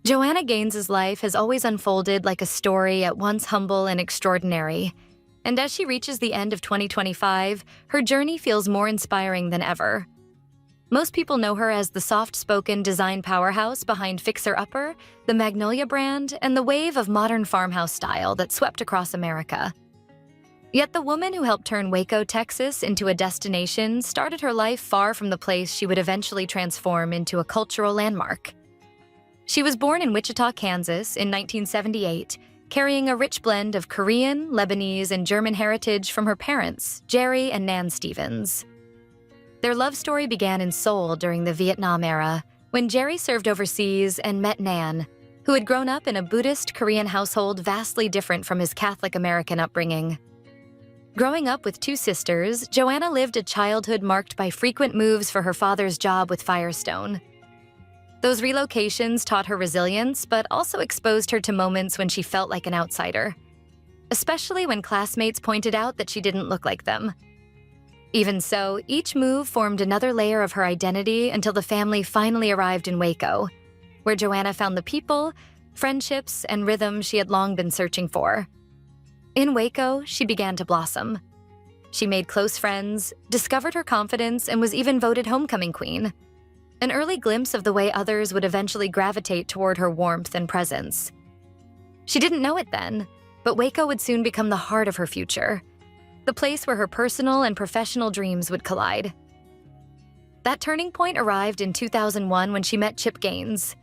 Joanna Gaines's life has always unfolded like a story at once humble and extraordinary. And as she reaches the end of 2025, her journey feels more inspiring than ever. Most people know her as the soft-spoken design powerhouse behind Fixer Upper, the Magnolia brand, and the wave of modern farmhouse style that swept across America. Yet the woman who helped turn Waco, Texas into a destination started her life far from the place she would eventually transform into a cultural landmark. She was born in Wichita, Kansas in 1978, carrying a rich blend of Korean, Lebanese, and German heritage from her parents, Jerry and Nan Stevens. Their love story began in Seoul during the Vietnam era, when Jerry served overseas and met Nan, who had grown up in a Buddhist Korean household vastly different from his Catholic American upbringing. Growing up with two sisters, Joanna lived a childhood marked by frequent moves for her father's job with Firestone. Those relocations taught her resilience, but also exposed her to moments when she felt like an outsider, especially when classmates pointed out that she didn't look like them. Even so, each move formed another layer of her identity until the family finally arrived in Waco, where Joanna found the people, friendships, and rhythm she had long been searching for. In Waco, she began to blossom. She made close friends, discovered her confidence, and was even voted homecoming queen. An early glimpse of the way others would eventually gravitate toward her warmth and presence. She didn't know it then, but Waco would soon become the heart of her future, the place where her personal and professional dreams would collide. That turning point arrived in 2001 when she met Chip Gaines.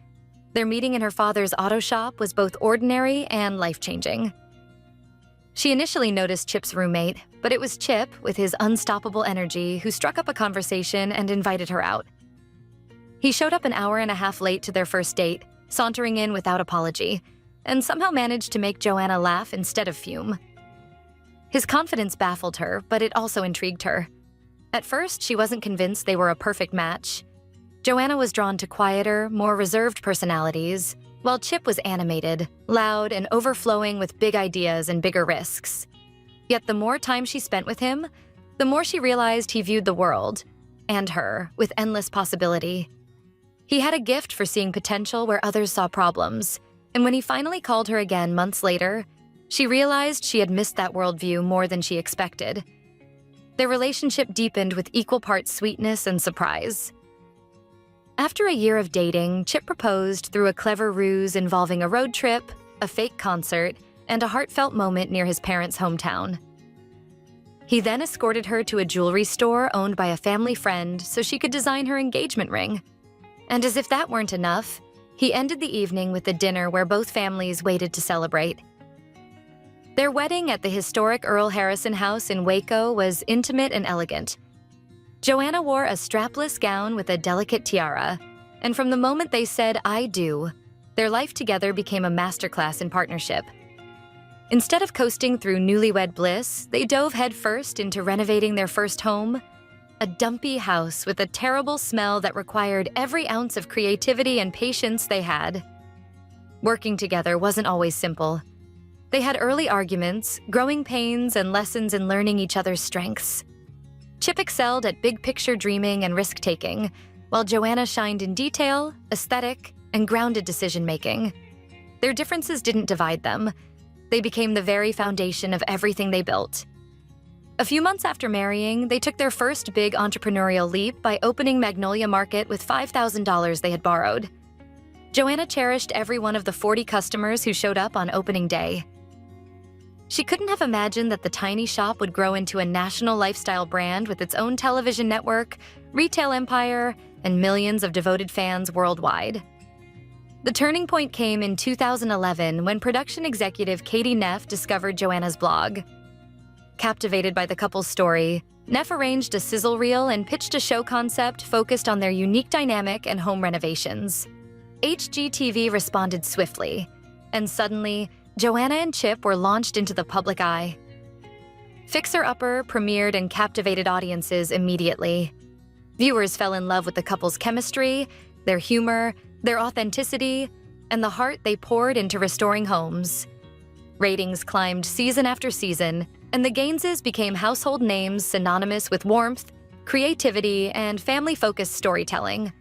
Their meeting in her father's auto shop was both ordinary and life-changing. She initially noticed Chip's roommate, but it was Chip, with his unstoppable energy, who struck up a conversation and invited her out. He showed up an hour and a half late to their first date, sauntering in without apology, and somehow managed to make Joanna laugh instead of fume. His confidence baffled her, but it also intrigued her. At first, she wasn't convinced they were a perfect match. Joanna was drawn to quieter, more reserved personalities, while Chip was animated, loud, and overflowing with big ideas and bigger risks. Yet the more time she spent with him, the more she realized he viewed the world, and her, with endless possibility. He had a gift for seeing potential where others saw problems, and when he finally called her again months later, she realized she had missed that worldview more than she expected. Their relationship deepened with equal parts sweetness and surprise. After a year of dating, Chip proposed through a clever ruse involving a road trip, a fake concert, and a heartfelt moment near his parents' hometown. He then escorted her to a jewelry store owned by a family friend so she could design her engagement ring. And as if that weren't enough, he ended the evening with a dinner where both families waited to celebrate. Their wedding at the historic Earl Harrison house in Waco was intimate and elegant. Joanna wore a strapless gown with a delicate tiara, and from the moment they said, "I do," their life together became a masterclass in partnership. Instead of coasting through newlywed bliss, they dove headfirst into renovating their first home, a dumpy house with a terrible smell that required every ounce of creativity and patience they had. Working together wasn't always simple. They had early arguments, growing pains, and lessons in learning each other's strengths. Chip excelled at big-picture dreaming and risk-taking, while Joanna shined in detail, aesthetic, and grounded decision-making. Their differences didn't divide them. They became the very foundation of everything they built. A few months after marrying, they took their first big entrepreneurial leap by opening Magnolia Market with $5,000 they had borrowed. Joanna cherished every one of the 40 customers who showed up on opening day. She couldn't have imagined that the tiny shop would grow into a national lifestyle brand with its own television network, retail empire, and millions of devoted fans worldwide. The turning point came in 2011 when production executive Katie Neff discovered Joanna's blog. Captivated by the couple's story, Neff arranged a sizzle reel and pitched a show concept focused on their unique dynamic and home renovations. HGTV responded swiftly, and suddenly, Joanna and Chip were launched into the public eye. Fixer Upper premiered and captivated audiences immediately. Viewers fell in love with the couple's chemistry, their humor, their authenticity, and the heart they poured into restoring homes. Ratings climbed season after season, and the Gaineses became household names synonymous with warmth, creativity, and family-focused storytelling.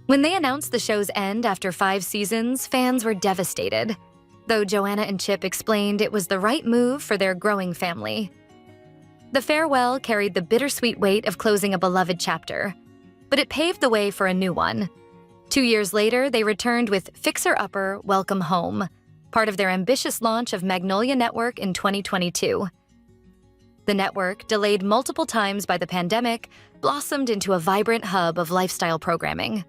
When they announced the show's end after 5 seasons, fans were devastated, though Joanna and Chip explained it was the right move for their growing family. The farewell carried the bittersweet weight of closing a beloved chapter, but it paved the way for a new one. 2 years later, they returned with Fixer Upper, Welcome Home, part of their ambitious launch of Magnolia Network in 2022. The network, delayed multiple times by the pandemic, blossomed into a vibrant hub of lifestyle programming.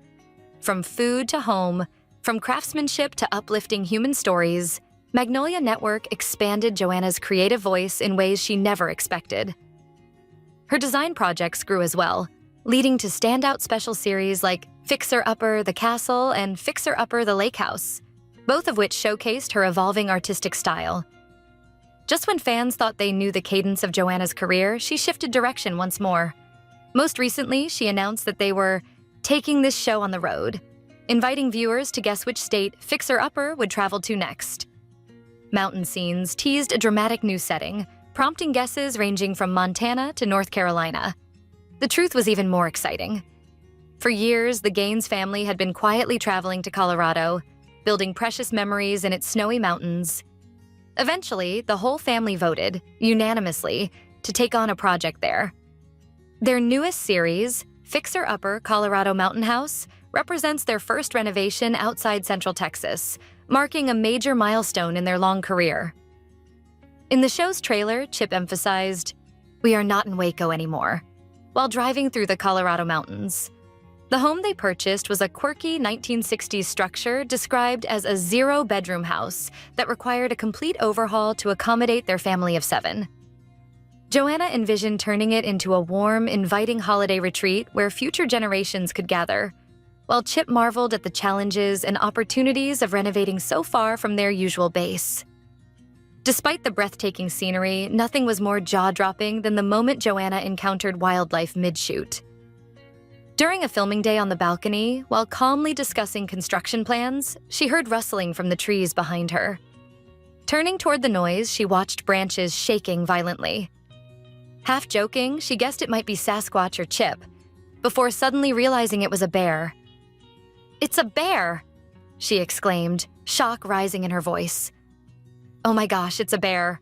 From food to home, from craftsmanship to uplifting human stories, Magnolia Network expanded Joanna's creative voice in ways she never expected. Her design projects grew as well, leading to standout special series like Fixer Upper the Castle and Fixer Upper the Lake House, both of which showcased her evolving artistic style. Just when fans thought they knew the cadence of Joanna's career, she shifted direction once more. Most recently, she announced that they were taking this show on the road, inviting viewers to guess which state Fixer Upper would travel to next. Mountain scenes teased a dramatic new setting, prompting guesses ranging from Montana to North Carolina. The truth was even more exciting. For years, the Gaines family had been quietly traveling to Colorado, building precious memories in its snowy mountains. Eventually, the whole family voted, unanimously, to take on a project there. Their newest series, Fixer Upper Colorado Mountain House, represents their first renovation outside Central Texas, marking a major milestone in their long career. In the show's trailer, Chip emphasized, "We are not in Waco anymore," while driving through the Colorado mountains. The home they purchased was a quirky 1960s structure described as a 0-bedroom house that required a complete overhaul to accommodate their family of 7. Joanna envisioned turning it into a warm, inviting holiday retreat where future generations could gather, while Chip marveled at the challenges and opportunities of renovating so far from their usual base. Despite the breathtaking scenery, nothing was more jaw-dropping than the moment Joanna encountered wildlife mid-shoot. During a filming day on the balcony, while calmly discussing construction plans, she heard rustling from the trees behind her. Turning toward the noise, she watched branches shaking violently. Half joking, she guessed it might be Sasquatch or Chip, before suddenly realizing it was a bear. "It's a bear!" she exclaimed, shock rising in her voice. "Oh my gosh, it's a bear."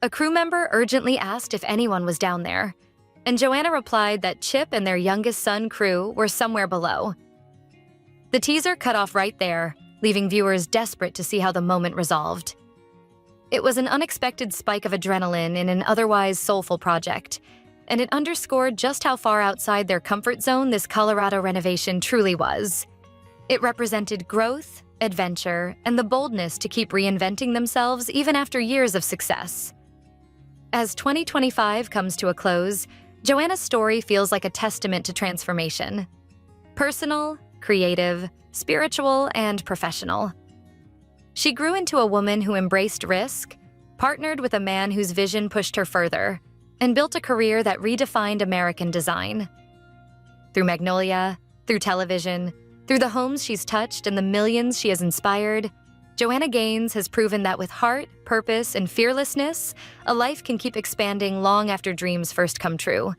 A crew member urgently asked if anyone was down there, and Joanna replied that Chip and their youngest son, Crew, were somewhere below. The teaser cut off right there, leaving viewers desperate to see how the moment resolved. It was an unexpected spike of adrenaline in an otherwise soulful project, and it underscored just how far outside their comfort zone this Colorado renovation truly was. It represented growth, adventure, and the boldness to keep reinventing themselves even after years of success. As 2025 comes to a close, Joanna's story feels like a testament to transformation. Personal, creative, spiritual, and professional. She grew into a woman who embraced risk, partnered with a man whose vision pushed her further, and built a career that redefined American design. Through Magnolia, through television, through the homes she's touched and the millions she has inspired, Joanna Gaines has proven that with heart, purpose, and fearlessness, a life can keep expanding long after dreams first come true.